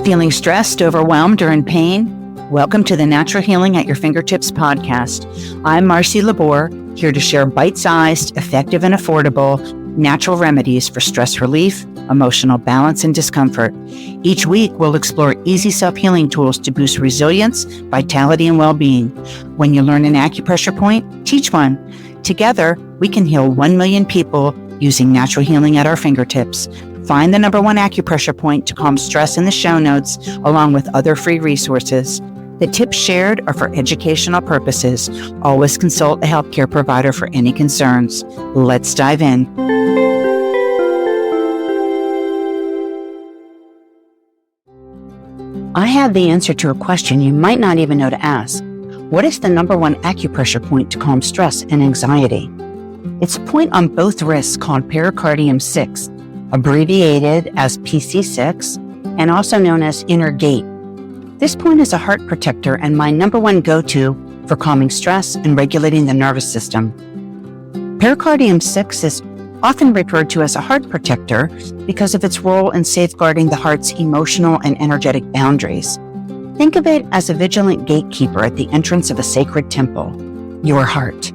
Feeling stressed, overwhelmed, or in pain? Welcome to the Natural Healing at Your Fingertips podcast. I'm Marci Lubore, here to share bite-sized, effective, and affordable natural remedies for stress relief, emotional balance, and discomfort. Each week, we'll explore easy self-healing tools to boost resilience, vitality, and well-being. When you learn an acupressure point, teach one. Together, we can heal 1 million people using natural healing at our fingertips. Find the number one acupressure point to calm stress in the show notes, along with other free resources. The tips shared are for educational purposes. Always consult a healthcare provider for any concerns. Let's dive in. I have the answer to a question you might not even know to ask. What is the number one acupressure point to calm stress and anxiety? It's a point on both wrists called pericardium 6, abbreviated as PC6, and also known as inner gate. This point is a heart protector and my number one go-to for calming stress and regulating the nervous system. Pericardium 6 is often referred to as a heart protector because of its role in safeguarding the heart's emotional and energetic boundaries. Think of it as a vigilant gatekeeper at the entrance of a sacred temple, your heart.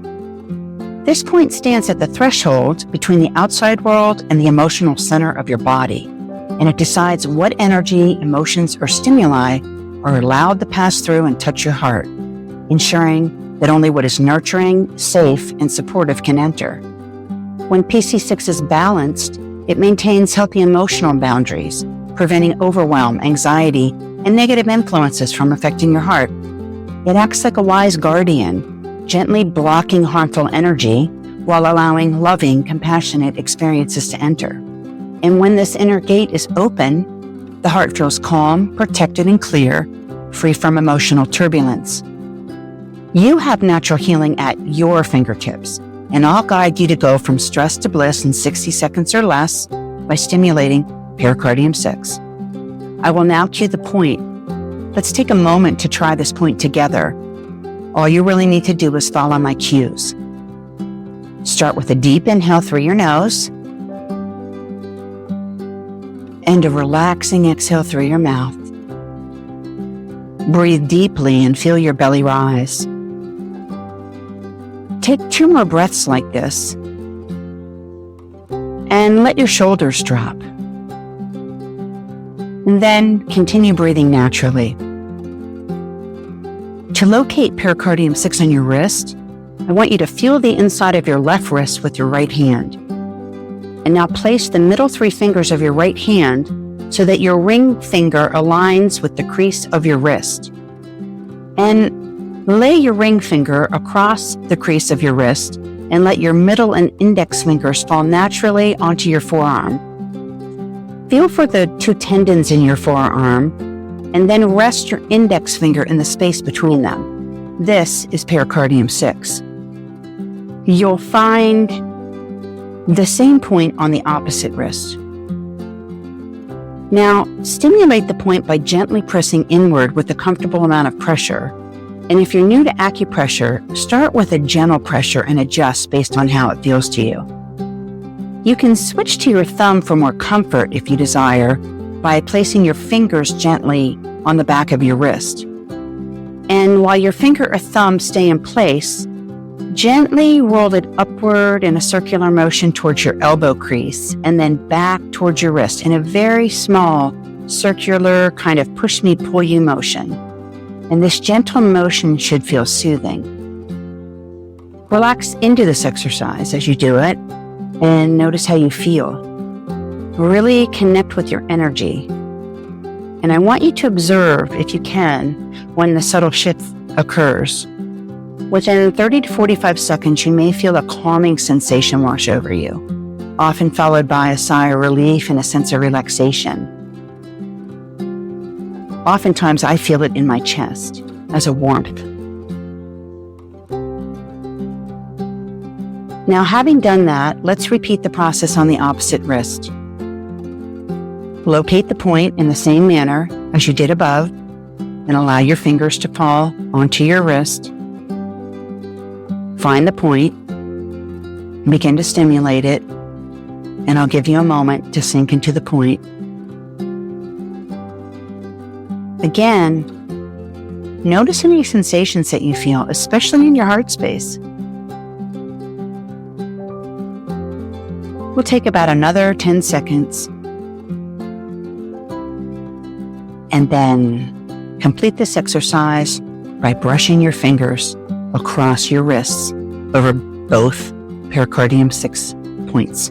This point stands at the threshold between the outside world and the emotional center of your body, and it decides what energy, emotions, or stimuli are allowed to pass through and touch your heart, ensuring that only what is nurturing, safe, and supportive can enter. When PC6 is balanced, it maintains healthy emotional boundaries, preventing overwhelm, anxiety, and negative influences from affecting your heart. It acts like a wise guardian, gently blocking harmful energy while allowing loving, compassionate experiences to enter. And when this inner gate is open, the heart feels calm, protected, and clear, free from emotional turbulence. You have natural healing at your fingertips, and I'll guide you to go from stress to bliss in 60 seconds or less by stimulating pericardium 6. I will now cue the point. Let's take a moment to try this point together. All you really need to do is follow my cues. Start with a deep inhale through your nose and a relaxing exhale through your mouth. Breathe deeply and feel your belly rise. Take 2 more breaths like this and let your shoulders drop. And then continue breathing naturally. To locate pericardium 6 on your wrist, I want you to feel the inside of your left wrist with your right hand. And now place the middle 3 fingers of your right hand so that your ring finger aligns with the crease of your wrist. And lay your ring finger across the crease of your wrist and let your middle and index fingers fall naturally onto your forearm. Feel for the 2 tendons in your forearm and then rest your index finger in the space between them. This is pericardium 6. You'll find the same point on the opposite wrist. Now, stimulate the point by gently pressing inward with a comfortable amount of pressure. And if you're new to acupressure, start with a gentle pressure and adjust based on how it feels to you. You can switch to your thumb for more comfort if you desire, by placing your fingers gently on the back of your wrist. And while your finger or thumb stay in place, gently roll it upward in a circular motion towards your elbow crease and then back towards your wrist in a very small, circular kind of push-me, pull-you motion. And this gentle motion should feel soothing. Relax into this exercise as you do it and notice how you feel. Really connect with your energy. And I want you to observe, if you can, when the subtle shift occurs. Within 30 to 45 seconds, you may feel a calming sensation wash over you, often followed by a sigh of relief and a sense of relaxation. Oftentimes, I feel it in my chest as a warmth. Now, having done that, let's repeat the process on the opposite wrist. Locate the point in the same manner as you did above and allow your fingers to fall onto your wrist. Find the point, begin to stimulate it, and I'll give you a moment to sink into the point. Again, notice any sensations that you feel, especially in your heart space. We'll take about another 10 seconds and then complete this exercise by brushing your fingers across your wrists over both pericardium 6 points.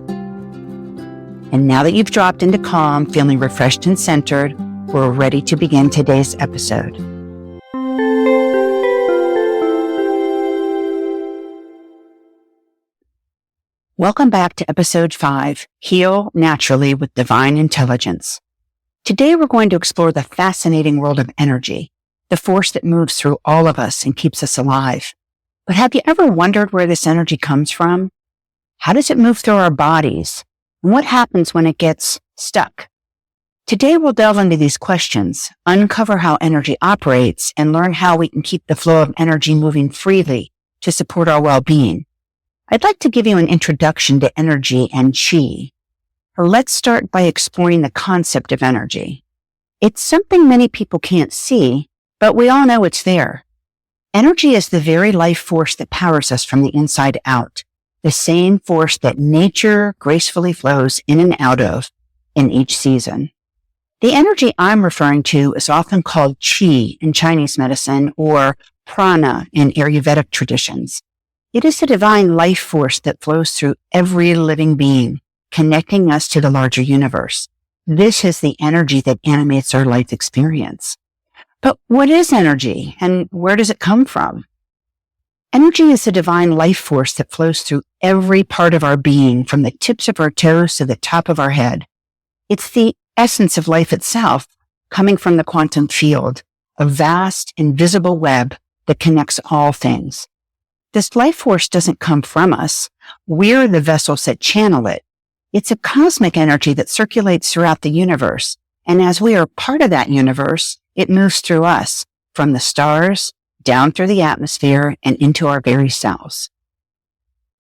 And now that you've dropped into calm, feeling refreshed and centered, we're ready to begin today's episode. Welcome back to episode 5, Heal Naturally with Divine Intelligence. Today we're going to explore the fascinating world of energy, the force that moves through all of us and keeps us alive. But have you ever wondered where this energy comes from? How does it move through our bodies? And what happens when it gets stuck? Today we'll delve into these questions, uncover how energy operates, and learn how we can keep the flow of energy moving freely to support our well-being. I'd like to give you an introduction to energy and chi. Let's start by exploring the concept of energy. It's something many people can't see, but we all know it's there. Energy is the very life force that powers us from the inside out, the same force that nature gracefully flows in and out of in each season. The energy I'm referring to is often called chi in Chinese medicine or prana in Ayurvedic traditions. It is the divine life force that flows through every living being, connecting us to the larger universe. This is the energy that animates our life experience. But what is energy and where does it come from? Energy is the divine life force that flows through every part of our being, from the tips of our toes to the top of our head. It's the essence of life itself, coming from the quantum field, a vast, invisible web that connects all things. This life force doesn't come from us. We're the vessels that channel it. It's a cosmic energy that circulates throughout the universe. And as we are part of that universe, it moves through us, from the stars, down through the atmosphere, and into our very cells.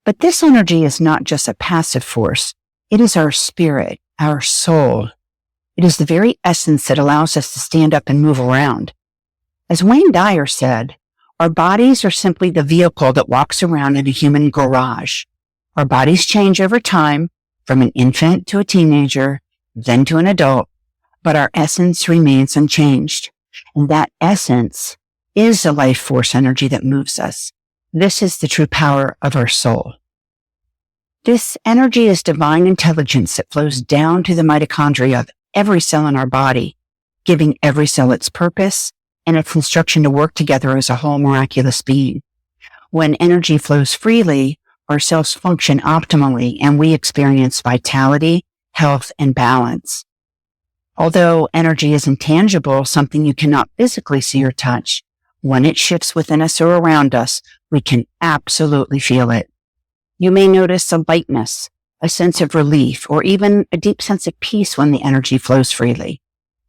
But this energy is not just a passive force. It is our spirit, our soul. It is the very essence that allows us to stand up and move around. As Wayne Dyer said, our bodies are simply the vehicle that walks around in a human garage. Our bodies change over time, from an infant to a teenager, then to an adult, but our essence remains unchanged. And that essence is the life force energy that moves us. This is the true power of our soul. This energy is divine intelligence that flows down to the mitochondria of every cell in our body, giving every cell its purpose and its instruction to work together as a whole miraculous being. When energy flows freely, our cells function optimally and we experience vitality, health, and balance. Although energy is intangible, something you cannot physically see or touch, when it shifts within us or around us, we can absolutely feel it. You may notice a lightness, a sense of relief, or even a deep sense of peace when the energy flows freely.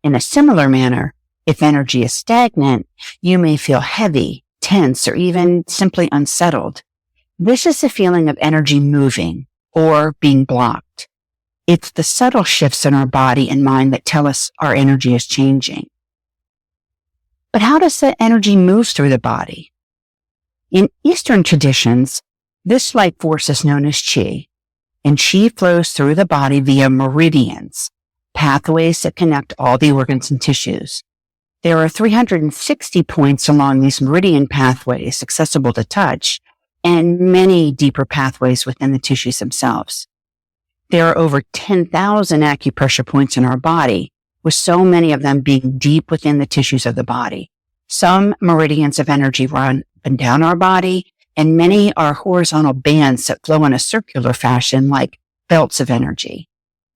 In a similar manner, if energy is stagnant, you may feel heavy, tense, or even simply unsettled. This is the feeling of energy moving or being blocked. It's the subtle shifts in our body and mind that tell us our energy is changing. But how does that energy move through the body? In Eastern traditions, this life force is known as chi, and chi flows through the body via meridians, pathways that connect all the organs and tissues. There are 360 points along these meridian pathways accessible to touch, and many deeper pathways within the tissues themselves. There are over 10,000 acupressure points in our body, with so many of them being deep within the tissues of the body. Some meridians of energy run up and down our body, and many are horizontal bands that flow in a circular fashion like belts of energy.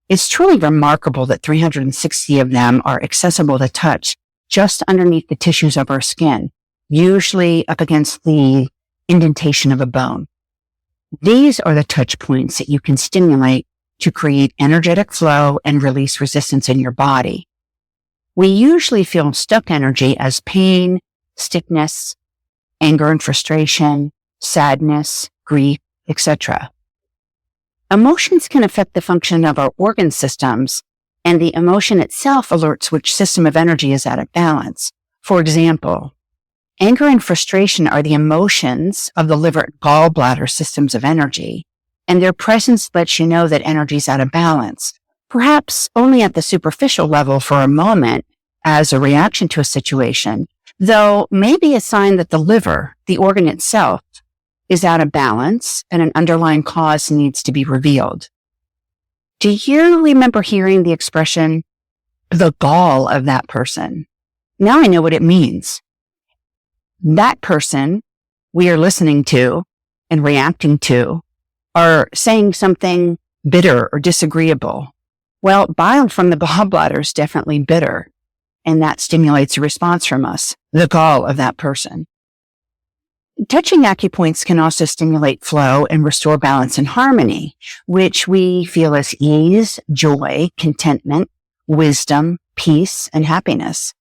It's truly remarkable that 360 of them are accessible to touch just underneath the tissues of our skin, usually up against the indentation of a bone. These are the touch points that you can stimulate to create energetic flow and release resistance in your body. We usually feel stuck energy as pain, stiffness, anger and frustration, sadness, grief, etc. Emotions can affect the function of our organ systems and the emotion itself alerts which system of energy is out of balance. For example, anger and frustration are the emotions of the liver and gallbladder systems of energy, and their presence lets you know that energy is out of balance, perhaps only at the superficial level for a moment as a reaction to a situation, though maybe a sign that the liver, the organ itself, is out of balance and an underlying cause needs to be revealed. Do you remember hearing the expression, the gall of that person? Now I know what it means. That person we are listening to and reacting to are saying something bitter or disagreeable. Well, bile from the gallbladder is definitely bitter, and that stimulates a response from us, the gall of that person. Touching acupoints can also stimulate flow and restore balance and harmony, which we feel as ease, joy, contentment, wisdom, peace, and happiness.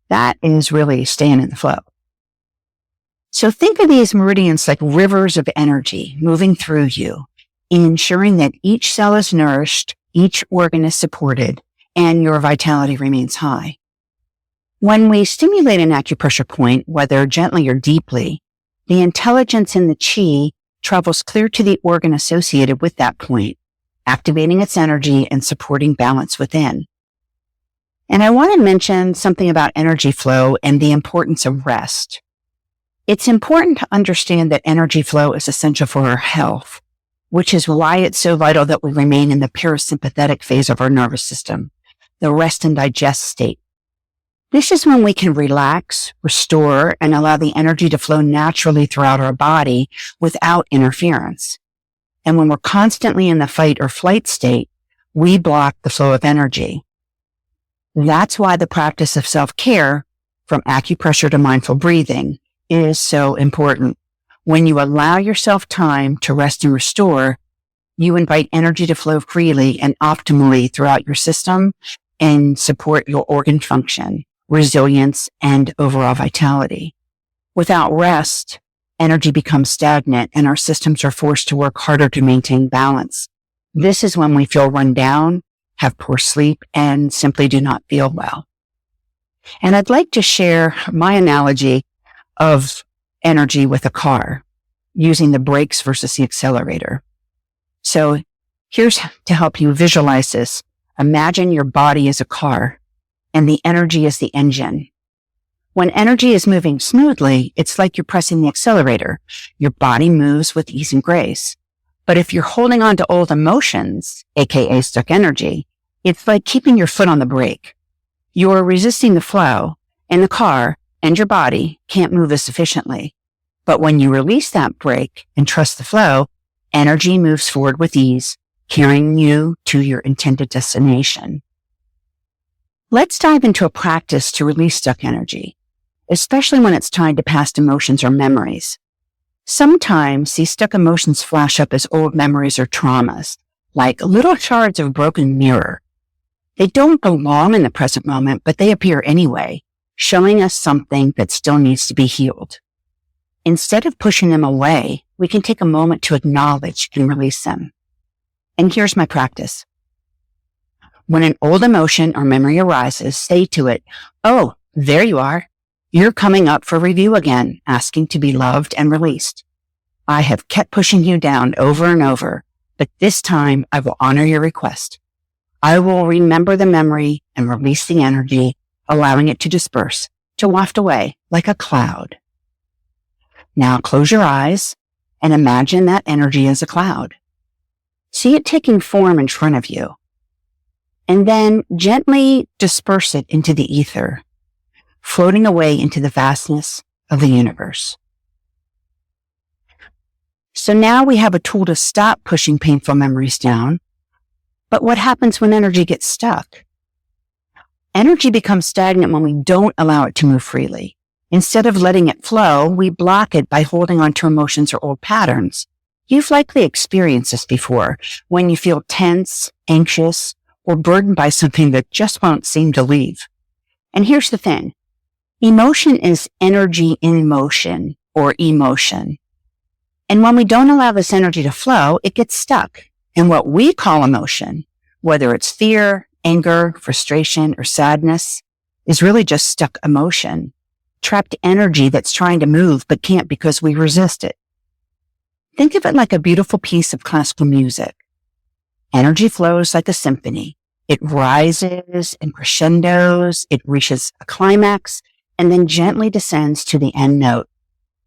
That is really staying in the flow. So think of these meridians like rivers of energy moving through you, ensuring that each cell is nourished, each organ is supported, and your vitality remains high. When we stimulate an acupressure point, whether gently or deeply, the intelligence in the chi travels clear to the organ associated with that point, activating its energy and supporting balance within. And I want to mention something about energy flow and the importance of rest. It's important to understand that energy flow is essential for our health, which is why it's so vital that we remain in the parasympathetic phase of our nervous system, the rest and digest state. This is when we can relax, restore, and allow the energy to flow naturally throughout our body without interference. And when we're constantly in the fight or flight state, we block the flow of energy. That's why the practice of self-care, from acupressure to mindful breathing, is so important. When you allow yourself time to rest and restore, you invite energy to flow freely and optimally throughout your system and support your organ function, resilience, and overall vitality. Without rest, energy becomes stagnant and our systems are forced to work harder to maintain balance. This is when we feel run down, have poor sleep, and simply do not feel well. And I'd like to share my analogy of energy with a car, using the brakes versus the accelerator. So here's to help you visualize this. Imagine your body is a car and the energy is the engine. When energy is moving smoothly, it's like you're pressing the accelerator. Your body moves with ease and grace. But if you're holding on to old emotions, aka stuck energy, it's like keeping your foot on the brake. You're resisting the flow, and the car and your body can't move as efficiently. But when you release that brake and trust the flow, energy moves forward with ease, carrying you to your intended destination. Let's dive into a practice to release stuck energy, especially when it's tied to past emotions or memories. Sometimes these stuck emotions flash up as old memories or traumas, like little shards of broken mirror. They don't belong in the present moment, but they appear anyway, showing us something that still needs to be healed. Instead of pushing them away, we can take a moment to acknowledge and release them. And here's my practice. When an old emotion or memory arises, say to it, "Oh, there you are. You're coming up for review again, asking to be loved and released. I have kept pushing you down over and over, but this time I will honor your request. I will remember the memory and release the energy, allowing it to disperse, to waft away like a cloud." Now close your eyes and imagine that energy as a cloud. See it taking form in front of you. And then gently disperse it into the ether, floating away into the vastness of the universe. So now we have a tool to stop pushing painful memories down. But what happens when energy gets stuck? Energy becomes stagnant when we don't allow it to move freely. Instead of letting it flow, we block it by holding on to emotions or old patterns. You've likely experienced this before, when you feel tense, anxious, or burdened by something that just won't seem to leave. And here's the thing. Emotion is energy in motion, or emotion. And when we don't allow this energy to flow, it gets stuck. And what we call emotion, whether it's fear, anger, frustration, or sadness is really just stuck emotion, trapped energy that's trying to move but can't because we resist it. Think of it like a beautiful piece of classical music. Energy flows like a symphony. It rises and crescendos, it reaches a climax, and then gently descends to the end note.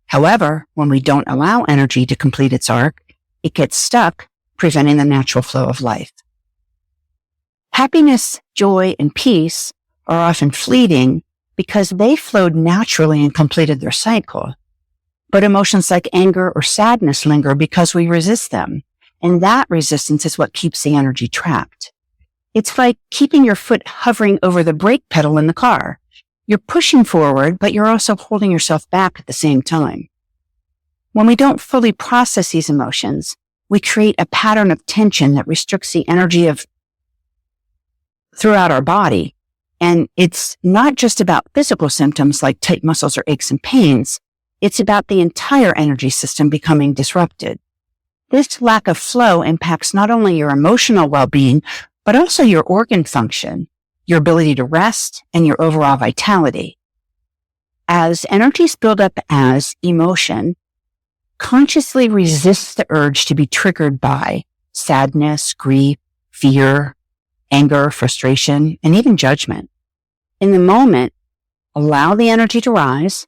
However, when we don't allow energy to complete its arc, it gets stuck, preventing the natural flow of life. Happiness, joy, and peace are often fleeting because they flowed naturally and completed their cycle. But emotions like anger or sadness linger because we resist them, and that resistance is what keeps the energy trapped. It's like keeping your foot hovering over the brake pedal in the car. You're pushing forward, but you're also holding yourself back at the same time. When we don't fully process these emotions, we create a pattern of tension that restricts the energy throughout our body. And it's not just about physical symptoms like tight muscles or aches and pains. It's about the entire energy system becoming disrupted. This lack of flow impacts not only your emotional well-being, but also your organ function, your ability to rest, and your overall vitality. As energies build up as emotion, consciously resist the urge to be triggered by sadness, grief, fear, anger, frustration, and even judgment. In the moment, allow the energy to rise,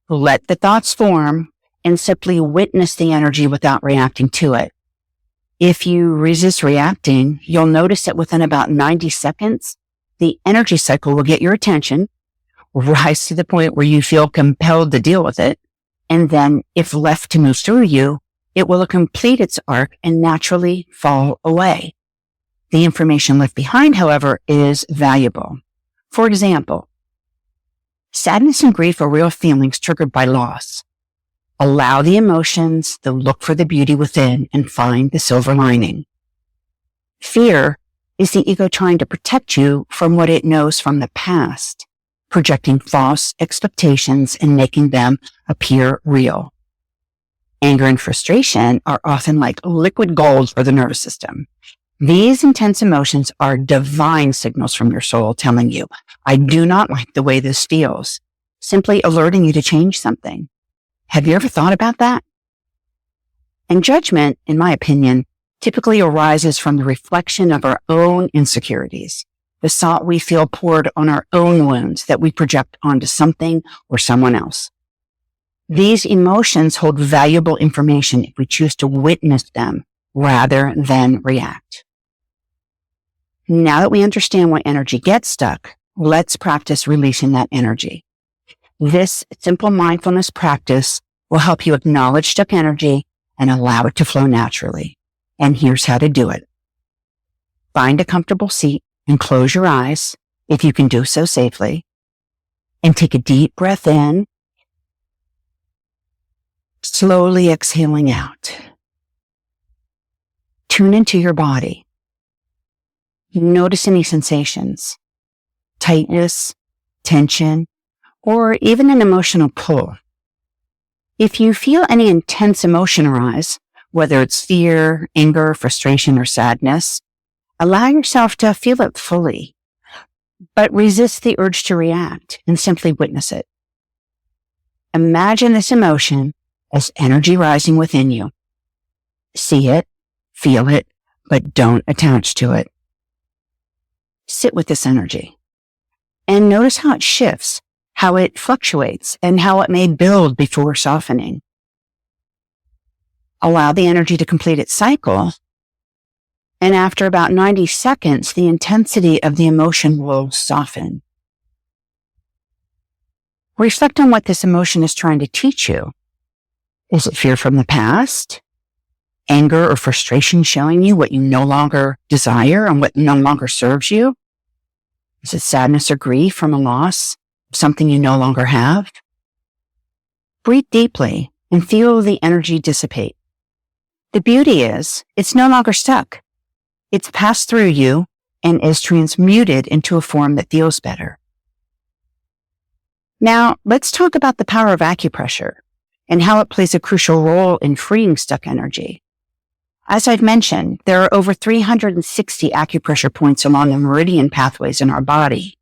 let the thoughts form, and simply witness the energy without reacting to it. If you resist reacting, you'll notice that within about 90 seconds, the energy cycle will get your attention, rise to the point where you feel compelled to deal with it, and then, if left to move through you, it will complete its arc and naturally fall away. The information left behind, however, is valuable. For example, sadness and grief are real feelings triggered by loss. Allow the emotions, to look for the beauty within, and find the silver lining. Fear is the ego trying to protect you from what it knows from the past, projecting false expectations and making them appear real. Anger and frustration are often like liquid gold for the nervous system. These intense emotions are divine signals from your soul telling you, I do not like the way this feels, simply alerting you to change something. Have you ever thought about that? And judgment, in my opinion, typically arises from the reflection of our own insecurities, the salt we feel poured on our own wounds that we project onto something or someone else. These emotions hold valuable information if we choose to witness them rather than react. Now that we understand why energy gets stuck, let's practice releasing that energy. This simple mindfulness practice will help you acknowledge stuck energy and allow it to flow naturally. And here's how to do it. Find a comfortable seat and close your eyes, if you can do so safely, and take a deep breath in, slowly exhaling out. Tune into your body. Notice any sensations, tightness, tension, or even an emotional pull. If you feel any intense emotion arise, whether it's fear, anger, frustration, or sadness, allow yourself to feel it fully, but resist the urge to react and simply witness it. Imagine this emotion as energy rising within you. See it, feel it, but don't attach to it. Sit with this energy and notice how it shifts, how it fluctuates, and how it may build before softening. Allow the energy to complete its cycle, and after about 90 seconds, the intensity of the emotion will soften. Reflect on what this emotion is trying to teach you. Is it fear from the past? Anger or frustration showing you what you no longer desire and what no longer serves you? Is it sadness or grief from a loss, something you no longer have? Breathe deeply and feel the energy dissipate. The beauty is, it's no longer stuck. It's passed through you and is transmuted into a form that feels better. Now, let's talk about the power of acupressure and how it plays a crucial role in freeing stuck energy. As I've mentioned, there are over 360 acupressure points along the meridian pathways in our body.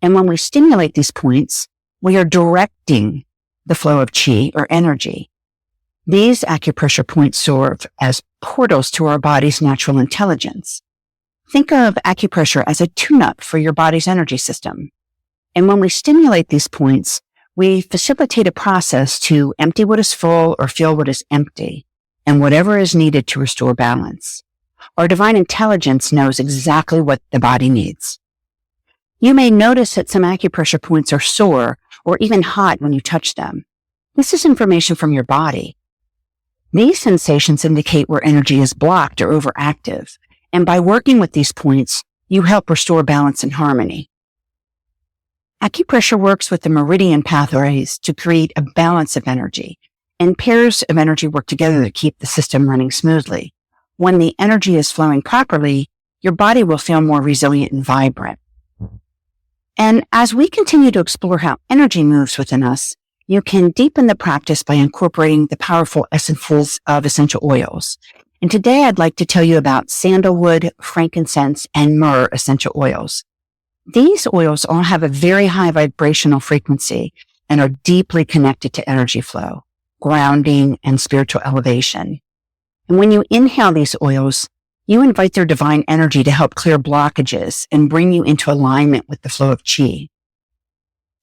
And when we stimulate these points, we are directing the flow of qi or energy. These acupressure points serve as portals to our body's natural intelligence. Think of acupressure as a tune-up for your body's energy system. And when we stimulate these points, we facilitate a process to empty what is full or fill what is empty, and whatever is needed to restore balance. Our divine intelligence knows exactly what the body needs. You may notice that some acupressure points are sore or even hot when you touch them. This is information from your body. These sensations indicate where energy is blocked or overactive, and by working with these points, you help restore balance and harmony. Acupressure works with the meridian pathways to create a balance of energy, and pairs of energy work together to keep the system running smoothly. When the energy is flowing properly, your body will feel more resilient and vibrant. And as we continue to explore how energy moves within us, you can deepen the practice by incorporating the powerful essences of essential oils. And today I'd like to tell you about sandalwood, frankincense, and myrrh essential oils. These oils all have a very high vibrational frequency and are deeply connected to energy flow, grounding, and spiritual elevation. And when you inhale these oils, you invite their divine energy to help clear blockages and bring you into alignment with the flow of qi.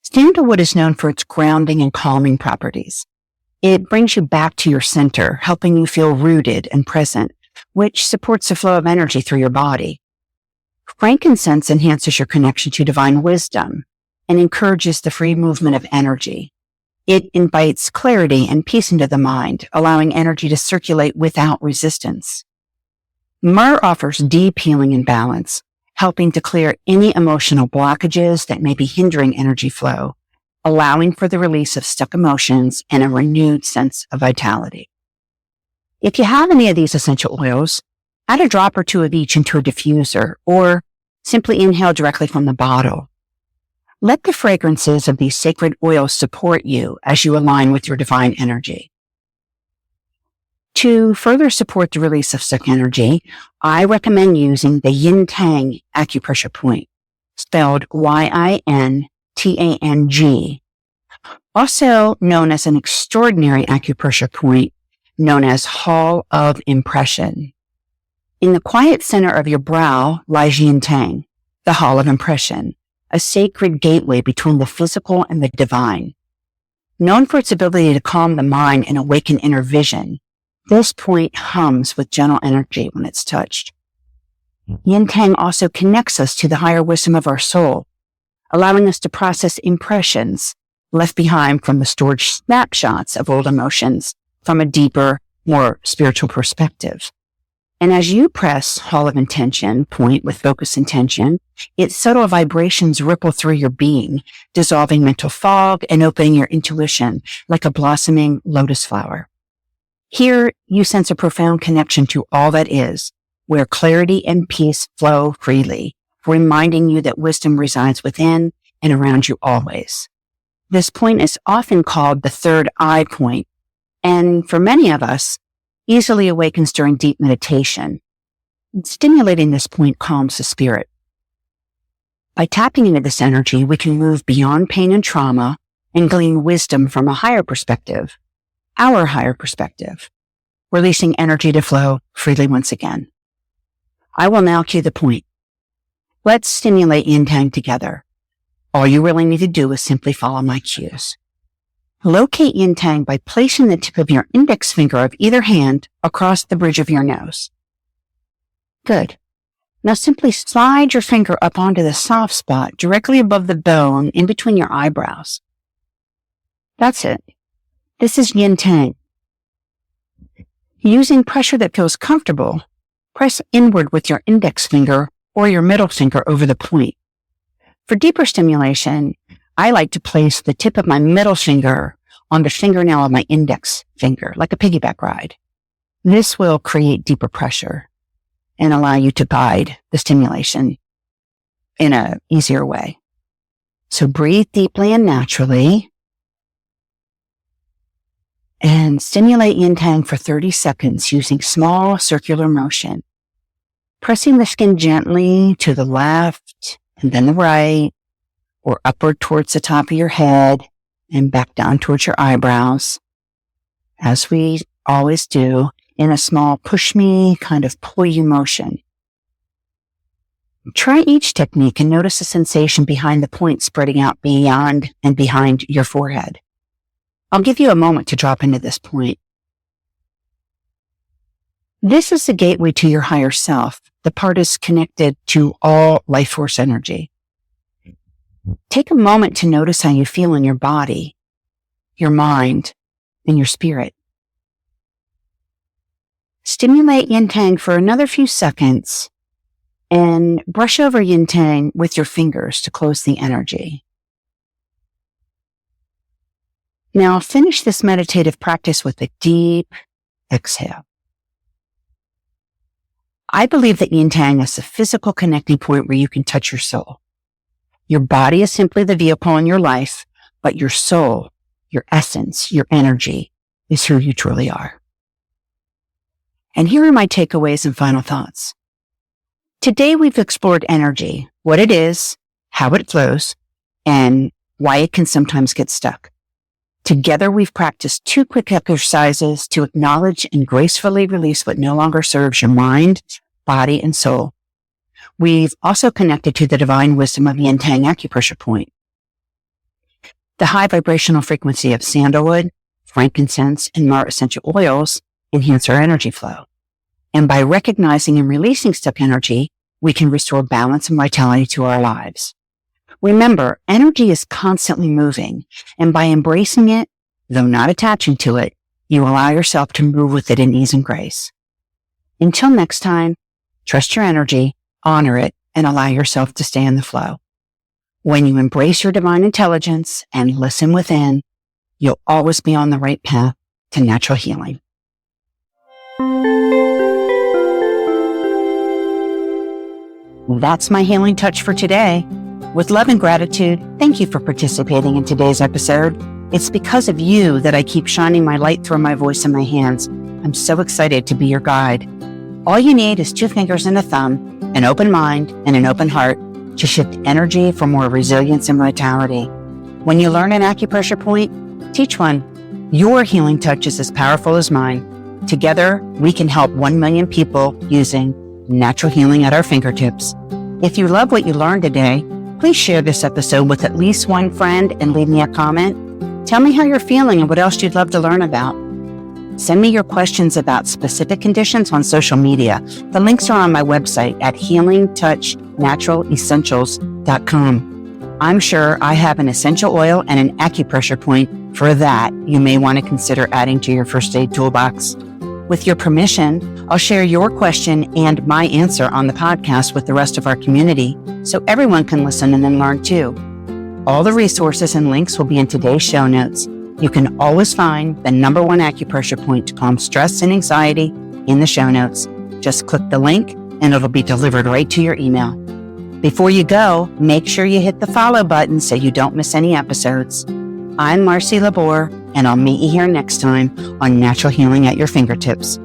Sandalwood is known for its grounding and calming properties. It brings you back to your center, helping you feel rooted and present, which supports the flow of energy through your body. Frankincense enhances your connection to divine wisdom and encourages the free movement of energy. It invites clarity and peace into the mind, allowing energy to circulate without resistance. Myrrh offers deep healing and balance, helping to clear any emotional blockages that may be hindering energy flow, allowing for the release of stuck emotions and a renewed sense of vitality. If you have any of these essential oils, add a drop or two of each into a diffuser or simply inhale directly from the bottle. Let the fragrances of these sacred oils support you as you align with your divine energy. To further support the release of stuck energy, I recommend using the Yintang acupressure point, spelled Yintang, also known as an extraordinary acupressure point known as Hall of Impression. In the quiet center of your brow lies Yintang, the Hall of Impression, a sacred gateway between the physical and the divine. Known for its ability to calm the mind and awaken inner vision, this point hums with gentle energy when it's touched. Yintang also connects us to the higher wisdom of our soul, allowing us to process impressions left behind from the stored snapshots of old emotions from a deeper, more spiritual perspective. And as you press Hall of Intention point with focused intention, its subtle vibrations ripple through your being, dissolving mental fog and opening your intuition like a blossoming lotus flower. Here, you sense a profound connection to all that is, where clarity and peace flow freely, reminding you that wisdom resides within and around you always. This point is often called the third eye point, and for many of us, easily awakens during deep meditation. Stimulating this point calms the spirit. By tapping into this energy, we can move beyond pain and trauma and glean wisdom from a higher perspective, our higher perspective, releasing energy to flow freely once again. I will now cue the point. Let's stimulate Yintang together. All you really need to do is simply follow my cues. Locate Yintang by placing the tip of your index finger of either hand across the bridge of your nose. Good. Now simply slide your finger up onto the soft spot directly above the bone in between your eyebrows. That's it. This is Yintang. Using pressure that feels comfortable, press inward with your index finger or your middle finger over the point. For deeper stimulation, I like to place the tip of my middle finger on the fingernail of my index finger, like a piggyback ride. This will create deeper pressure and allow you to guide the stimulation in an easier way. So breathe deeply and naturally. and stimulate Yintang for 30 seconds using small circular motion, pressing the skin gently to the left and then the right, or upward towards the top of your head and back down towards your eyebrows, as we always do, in a small push me, kind of pull you motion. Try each technique and notice the sensation behind the point spreading out beyond and behind your forehead. I'll give you a moment to drop into this point. This is the gateway to your higher self. The part is connected to all life force energy. Take a moment to notice how you feel in your body, your mind, and your spirit. Stimulate Yintang for another few seconds and brush over Yintang with your fingers to close the energy. Now finish this meditative practice with a deep exhale. I believe that Yintang is the physical connecting point where you can touch your soul. Your body is simply the vehicle in your life, but your soul, your essence, your energy is who you truly are. And here are my takeaways and final thoughts. Today we've explored energy, what it is, how it flows, and why it can sometimes get stuck. Together we've practiced 2 quick exercises to acknowledge and gracefully release what no longer serves your mind, body, and soul. We've also connected to the divine wisdom of Yintang acupressure point. The high vibrational frequency of sandalwood, frankincense, and Myrrh essential oils enhance our energy flow. And by recognizing and releasing stuck energy, we can restore balance and vitality to our lives. Remember, energy is constantly moving, and by embracing it, though not attaching to it, you allow yourself to move with it in ease and grace. Until next time, trust your energy, honor it, and allow yourself to stay in the flow. When you embrace your divine intelligence and listen within, you'll always be on the right path to natural healing. That's my healing touch for today. With love and gratitude, thank you for participating in today's episode. It's because of you that I keep shining my light through my voice and my hands. I'm so excited to be your guide. All you need is 2 fingers and a thumb, an open mind, and an open heart to shift energy for more resilience and vitality. When you learn an acupressure point, teach one. Your healing touch is as powerful as mine. Together, we can help 1 million people using natural healing at our fingertips. If you love what you learned today, please share this episode with at least one friend and leave me a comment. Tell me how you're feeling and what else you'd love to learn about. Send me your questions about specific conditions on social media. The links are on my website at healingtouchnaturalessentials.com. I'm sure I have an essential oil and an acupressure point for that you may want to consider adding to your first aid toolbox. With your permission, I'll share your question and my answer on the podcast with the rest of our community so everyone can listen and then learn too. All the resources and links will be in today's show notes. You can always find the number 1 acupressure point to calm stress and anxiety in the show notes. Just click the link and it'll be delivered right to your email. Before you go, make sure you hit the follow button so you don't miss any episodes. I'm Marci Lubore, and I'll meet you here next time on Natural Healing at Your Fingertips.